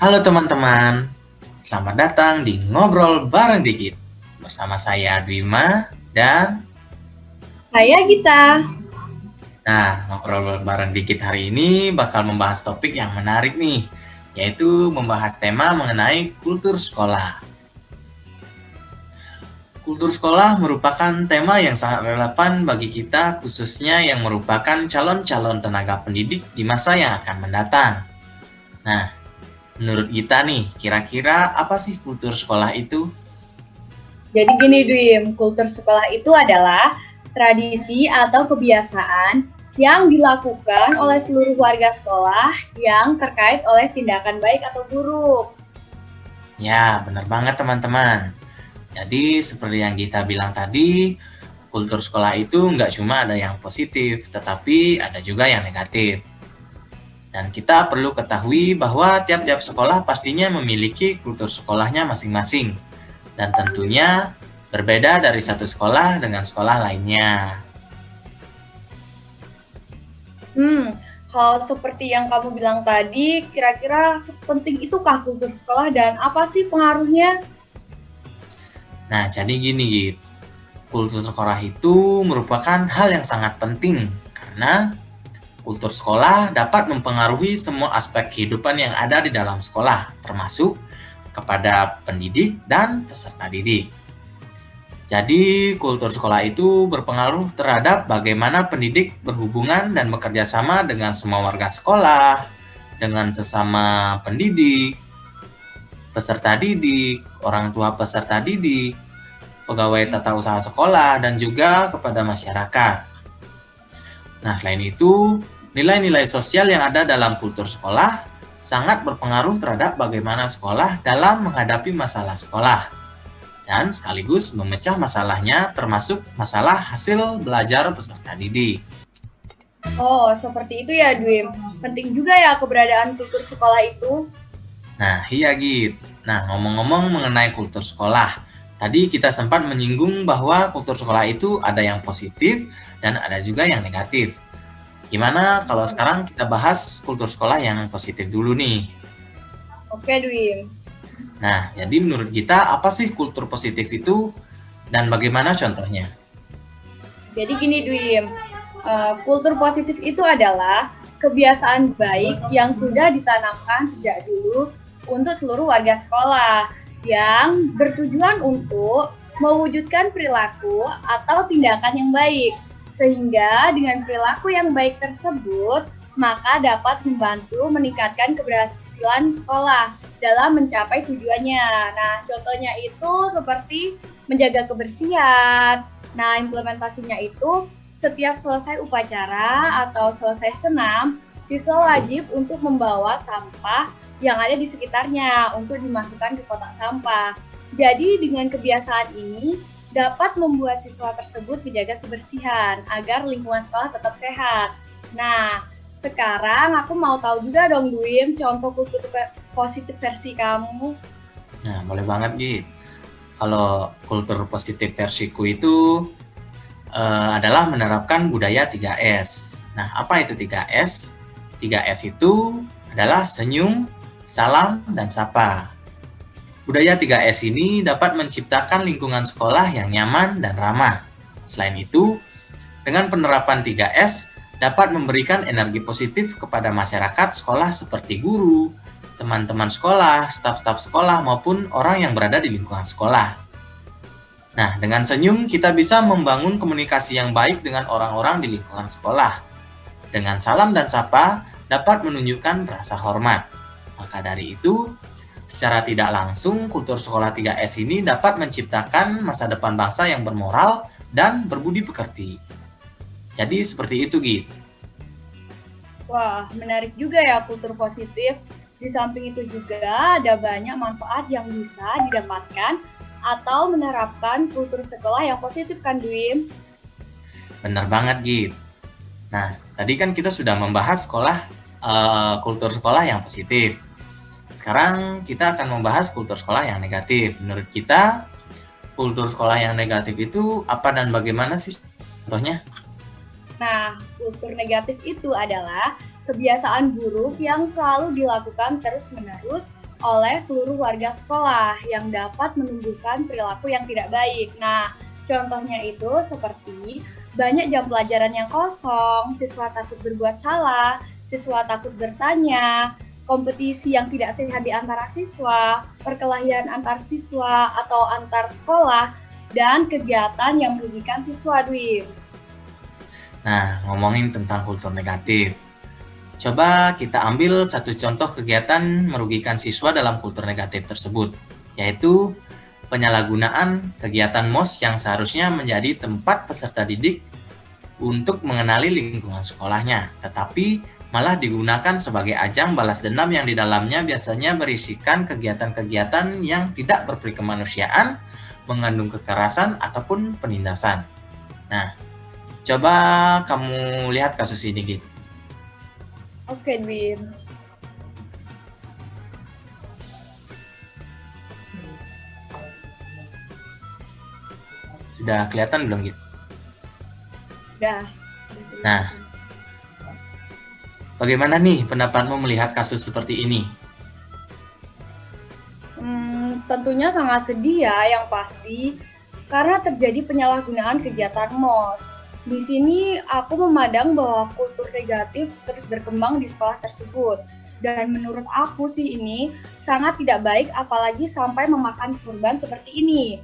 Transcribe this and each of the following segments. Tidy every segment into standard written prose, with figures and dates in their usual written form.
Halo teman-teman, selamat datang di Ngobrol Bareng Dikit. Bersama saya Bima dan Saya Gita. Ngobrol Bareng Dikit hari ini bakal membahas topik yang menarik nih, yaitu membahas tema mengenai kultur sekolah. Kultur sekolah merupakan tema yang sangat relevan bagi kita, khususnya yang merupakan calon-calon tenaga pendidik di masa yang akan mendatang. Nah, menurut Gita nih, kira-kira apa sih kultur sekolah itu? Jadi gini Dwim, kultur sekolah itu adalah tradisi atau kebiasaan yang dilakukan oleh seluruh warga sekolah yang terkait oleh tindakan baik atau buruk. Ya, benar banget teman-teman. Jadi seperti yang kita bilang tadi, kultur sekolah itu nggak cuma ada yang positif, tetapi ada juga yang negatif. Dan kita perlu ketahui bahwa tiap-tiap sekolah pastinya memiliki kultur sekolahnya masing-masing. Dan tentunya berbeda dari satu sekolah dengan sekolah lainnya. Hal seperti yang kamu bilang tadi, kira-kira sepenting itukah kultur sekolah dan apa sih pengaruhnya? Nah, jadi gini, Git. Kultur sekolah itu merupakan hal yang sangat penting karena kultur sekolah dapat mempengaruhi semua aspek kehidupan yang ada di dalam sekolah, termasuk kepada pendidik dan peserta didik. Jadi, kultur sekolah itu berpengaruh terhadap bagaimana pendidik berhubungan dan bekerja sama dengan semua warga sekolah, dengan sesama pendidik, peserta didik, orang tua peserta didik, pegawai tata usaha sekolah, dan juga kepada masyarakat. Nah, selain itu, nilai-nilai sosial yang ada dalam kultur sekolah sangat berpengaruh terhadap bagaimana sekolah dalam menghadapi masalah sekolah dan sekaligus memecah masalahnya termasuk masalah hasil belajar peserta didik. Oh, seperti itu ya Dwim. Penting juga ya keberadaan kultur sekolah itu. Nah, iya Git. Nah, ngomong-ngomong mengenai kultur sekolah, tadi kita sempat menyinggung bahwa kultur sekolah itu ada yang positif dan ada juga yang negatif. Gimana kalau sekarang kita bahas kultur sekolah yang positif dulu nih? Oke Dwim. Nah, jadi menurut kita apa sih kultur positif itu dan bagaimana contohnya? Jadi gini Dwim, kultur positif itu adalah kebiasaan baik yang sudah ditanamkan sejak dulu untuk seluruh warga sekolah yang bertujuan untuk mewujudkan perilaku atau tindakan yang baik. Sehingga dengan perilaku yang baik tersebut, maka dapat membantu meningkatkan keberhasilan sekolah dalam mencapai tujuannya. Nah, contohnya itu seperti menjaga kebersihan. Nah, implementasinya itu setiap selesai upacara atau selesai senam, siswa wajib untuk membawa sampah yang ada di sekitarnya untuk dimasukkan ke kotak sampah. Jadi dengan kebiasaan ini dapat membuat siswa tersebut menjaga kebersihan agar lingkungan sekolah tetap sehat. Nah, sekarang aku mau tahu juga dong Dwim, contoh kultur positif versi kamu. Nah, boleh banget Git. Kalau kultur positif versiku itu adalah menerapkan budaya 3S. Nah, apa itu 3S? 3S itu adalah senyum, salam, dan sapa. Budaya 3S ini dapat menciptakan lingkungan sekolah yang nyaman dan ramah. Selain itu, dengan penerapan 3S dapat memberikan energi positif kepada masyarakat sekolah seperti guru, teman-teman sekolah, staf-staf sekolah, maupun orang yang berada di lingkungan sekolah. Nah, dengan senyum kita bisa membangun komunikasi yang baik dengan orang-orang di lingkungan sekolah. Dengan salam dan sapa dapat menunjukkan rasa hormat. Maka dari itu, secara tidak langsung kultur sekolah 3S ini dapat menciptakan masa depan bangsa yang bermoral dan berbudi pekerti. Jadi seperti itu, Git. Wah, menarik juga ya kultur positif. Di samping itu juga ada banyak manfaat yang bisa didapatkan atau menerapkan kultur sekolah yang positif kan, Dwim? Benar banget, Git. Nah, tadi kan kita sudah membahas kultur sekolah yang positif. Sekarang kita akan membahas kultur sekolah yang negatif. Menurut kita, kultur sekolah yang negatif itu apa dan bagaimana sih contohnya? Nah, kultur negatif itu adalah kebiasaan buruk yang selalu dilakukan terus-menerus oleh seluruh warga sekolah yang dapat menumbuhkan perilaku yang tidak baik. Nah, contohnya itu seperti banyak jam pelajaran yang kosong, siswa takut berbuat salah, siswa takut bertanya, kompetisi yang tidak sehat di antara siswa, perkelahian antar siswa atau antar sekolah, dan kegiatan yang merugikan siswa, Dwi. Nah, ngomongin tentang kultur negatif. Coba kita ambil satu contoh kegiatan merugikan siswa dalam kultur negatif tersebut, yaitu penyalahgunaan kegiatan MOS yang seharusnya menjadi tempat peserta didik untuk mengenali lingkungan sekolahnya, tetapi malah digunakan sebagai ajang balas dendam yang di dalamnya biasanya berisikan kegiatan-kegiatan yang tidak berperikemanusiaan, mengandung kekerasan ataupun penindasan. Nah, coba kamu lihat kasus ini, Git. Oke, Dwi. Sudah kelihatan belum, Git? Udah. Nah, bagaimana nih pendapatmu melihat kasus seperti ini? Tentunya sangat sedih ya, yang pasti, karena terjadi penyalahgunaan kegiatan MOS. Di sini aku memandang bahwa kultur negatif terus berkembang di sekolah tersebut. Dan menurut aku sih ini sangat tidak baik, apalagi sampai memakan korban seperti ini.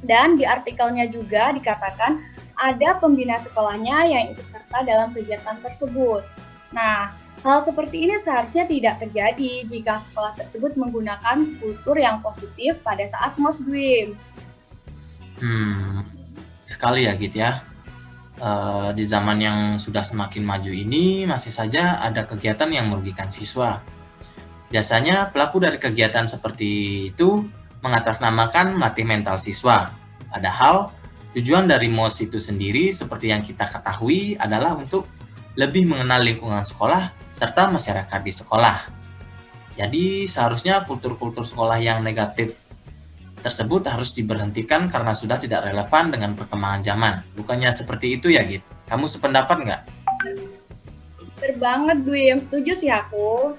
Dan di artikelnya juga dikatakan ada pembina sekolahnya yang ikut serta dalam kegiatan tersebut. Nah, hal seperti ini seharusnya tidak terjadi jika sekolah tersebut menggunakan kultur yang positif pada saat MOS, Dwi. Sekali ya, Git ya. Di zaman yang sudah semakin maju ini masih saja ada kegiatan yang merugikan siswa. Biasanya pelaku dari kegiatan seperti itu mengatasnamakan melatih mental siswa. Padahal tujuan dari MOS itu sendiri seperti yang kita ketahui adalah untuk lebih mengenal lingkungan sekolah serta masyarakat di sekolah. Jadi seharusnya kultur-kultur sekolah yang negatif tersebut harus diberhentikan karena sudah tidak relevan dengan perkembangan zaman. Bukannya seperti itu ya, Git? Kamu sependapat nggak? Bener banget, Dwi. Setuju sih aku.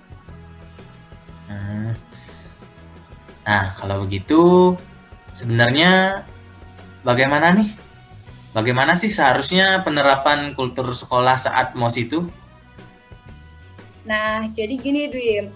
Nah, kalau begitu, sebenarnya bagaimana nih? Bagaimana sih seharusnya penerapan kultur sekolah saat MOS itu? Nah, jadi gini, Dwi.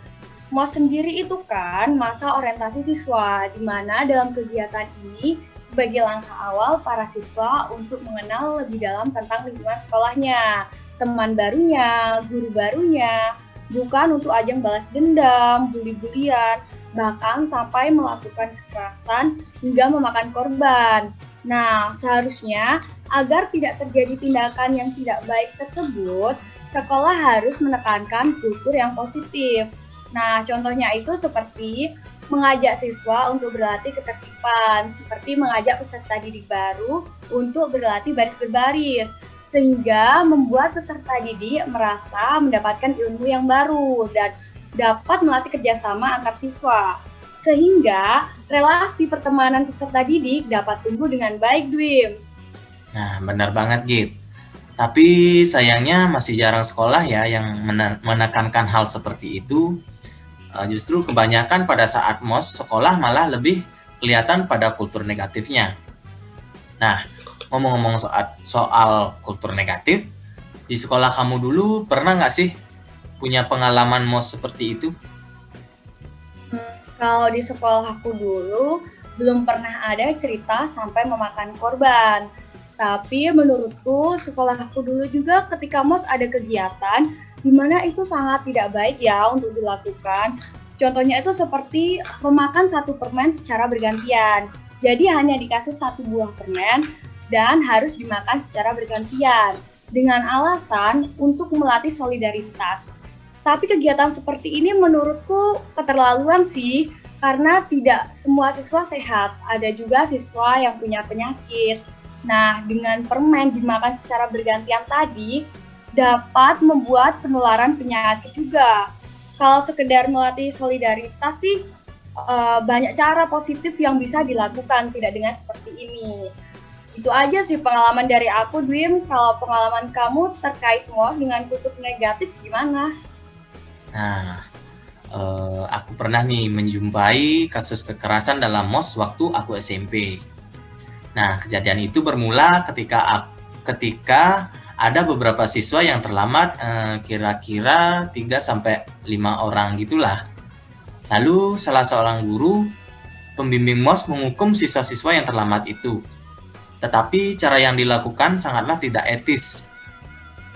MOS sendiri itu kan masa orientasi siswa, di mana dalam kegiatan ini sebagai langkah awal para siswa untuk mengenal lebih dalam tentang lingkungan sekolahnya, teman barunya, guru barunya, bukan untuk ajang balas dendam, bully-bulian, bahkan sampai melakukan kekerasan hingga memakan korban. Nah, seharusnya agar tidak terjadi tindakan yang tidak baik tersebut, sekolah harus menekankan kultur yang positif. Nah, contohnya itu seperti mengajak siswa untuk berlatih ketertiban, seperti mengajak peserta didik baru untuk berlatih baris berbaris, sehingga membuat peserta didik merasa mendapatkan ilmu yang baru dan dapat melatih kerjasama antar siswa, sehingga relasi pertemanan peserta didik dapat tumbuh dengan baik, Dwi. Nah, benar banget, Git. Tapi sayangnya masih jarang sekolah ya yang menekankan hal seperti itu. Justru kebanyakan pada saat MOS, sekolah malah lebih kelihatan pada kultur negatifnya. Nah, ngomong-ngomong soal kultur negatif, di sekolah kamu dulu pernah nggak sih punya pengalaman MOS seperti itu? Kalau di sekolah aku dulu, belum pernah ada cerita sampai memakan korban. Tapi menurutku, sekolah aku dulu juga ketika MOS ada kegiatan, di mana itu sangat tidak baik ya untuk dilakukan. Contohnya itu seperti memakan satu permen secara bergantian. Jadi hanya dikasih satu buah permen dan harus dimakan secara bergantian dengan alasan untuk melatih solidaritas. Tapi kegiatan seperti ini menurutku keterlaluan sih, karena tidak semua siswa sehat. Ada juga siswa yang punya penyakit. Nah, dengan permen dimakan secara bergantian tadi, dapat membuat penularan penyakit juga. Kalau sekedar melatih solidaritas sih, banyak cara positif yang bisa dilakukan, tidak dengan seperti ini. Itu aja sih pengalaman dari aku, Dwim. Kalau pengalaman kamu terkait MOS dengan kutub negatif gimana? Nah, Aku pernah nih menjumpai kasus kekerasan dalam MOS waktu aku SMP. Nah, kejadian itu bermula ketika ada beberapa siswa yang terlambat, kira-kira 3 sampai 5 orang gitulah. Lalu salah seorang guru pembimbing MOS menghukum siswa-siswa yang terlambat itu. Tetapi cara yang dilakukan sangatlah tidak etis.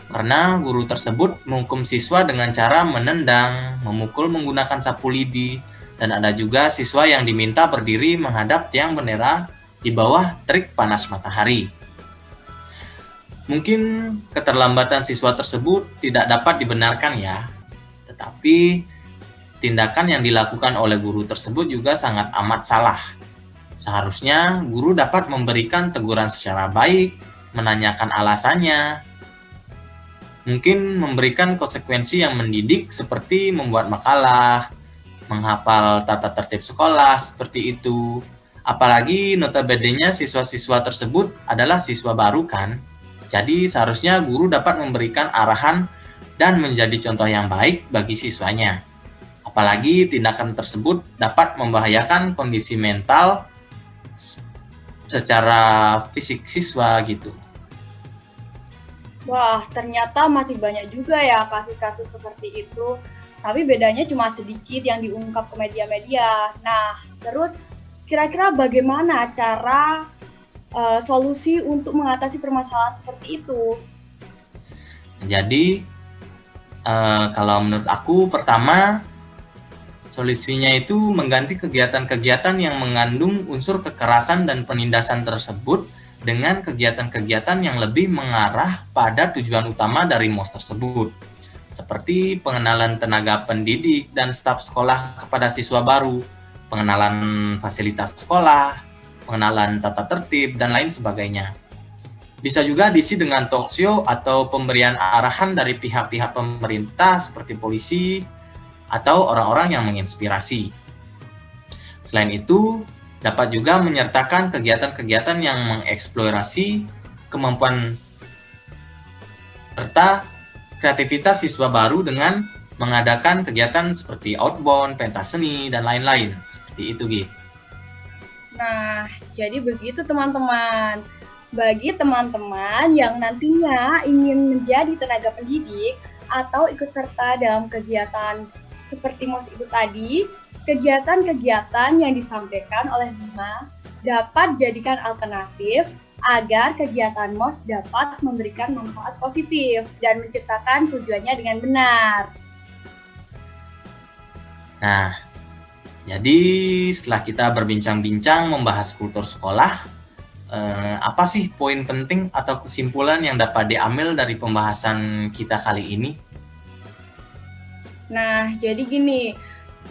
Karena guru tersebut menghukum siswa dengan cara menendang, memukul menggunakan sapu lidi, dan ada juga siswa yang diminta berdiri menghadap tiang bendera di bawah terik panas matahari. Mungkin keterlambatan siswa tersebut tidak dapat dibenarkan ya, tetapi tindakan yang dilakukan oleh guru tersebut juga sangat amat salah. Seharusnya guru dapat memberikan teguran secara baik, menanyakan alasannya, mungkin memberikan konsekuensi yang mendidik seperti membuat makalah, menghafal tata tertib sekolah seperti itu. Apalagi notabene-nya siswa-siswa tersebut adalah siswa baru kan. Jadi seharusnya guru dapat memberikan arahan dan menjadi contoh yang baik bagi siswanya. Apalagi tindakan tersebut dapat membahayakan kondisi mental secara fisik siswa gitu. Wah, ternyata masih banyak juga ya kasus-kasus seperti itu. Tapi bedanya cuma sedikit yang diungkap ke media-media. Nah, terus kira-kira bagaimana cara solusi untuk mengatasi permasalahan seperti itu? Jadi, kalau menurut aku pertama, solusinya itu mengganti kegiatan-kegiatan yang mengandung unsur kekerasan dan penindasan tersebut dengan kegiatan-kegiatan yang lebih mengarah pada tujuan utama dari MOS tersebut, seperti pengenalan tenaga pendidik dan staf sekolah kepada siswa baru, pengenalan fasilitas sekolah, pengenalan tata tertib, dan lain sebagainya. Bisa juga diisi dengan talkshow atau pemberian arahan dari pihak-pihak pemerintah seperti polisi atau orang-orang yang menginspirasi. Selain itu, dapat juga menyertakan kegiatan-kegiatan yang mengeksplorasi kemampuan serta kreativitas siswa baru dengan mengadakan kegiatan seperti outbound, pentas seni, dan lain-lain. Seperti itu, Gi. Nah, jadi begitu teman-teman. Bagi teman-teman yang nantinya ingin menjadi tenaga pendidik atau ikut serta dalam kegiatan seperti MOS itu tadi, kegiatan-kegiatan yang disampaikan oleh Bima dapat jadikan alternatif agar kegiatan MOS dapat memberikan manfaat positif dan menciptakan tujuannya dengan benar. Nah, jadi setelah kita berbincang-bincang membahas kultur sekolah, apa sih poin penting atau kesimpulan yang dapat diambil dari pembahasan kita kali ini? Nah, jadi gini,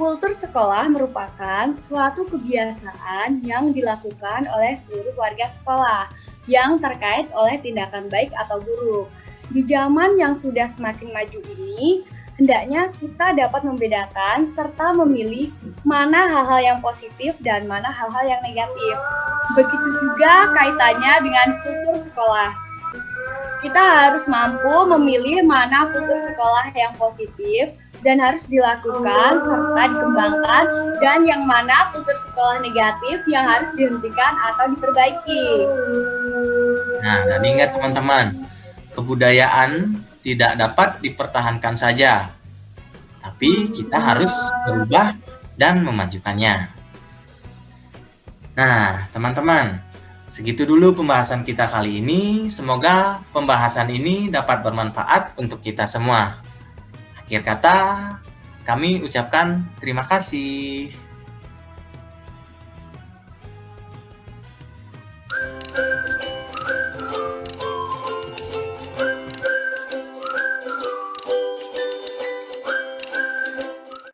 kultur sekolah merupakan suatu kebiasaan yang dilakukan oleh seluruh warga sekolah yang terkait oleh tindakan baik atau buruk. Di zaman yang sudah semakin maju ini, hendaknya kita dapat membedakan serta memilih mana hal-hal yang positif dan mana hal-hal yang negatif. Begitu juga kaitannya dengan kultur sekolah. Kita harus mampu memilih mana kultur sekolah yang positif dan harus dilakukan serta dikembangkan, dan yang mana kultur sekolah negatif yang harus dihentikan atau diperbaiki. Nah, dan ingat teman-teman, kebudayaan tidak dapat dipertahankan saja, tapi kita harus berubah dan memajukannya. Nah, teman-teman, segitu dulu pembahasan kita kali ini. Semoga pembahasan ini dapat bermanfaat untuk kita semua. Akhir kata, kami ucapkan terima kasih.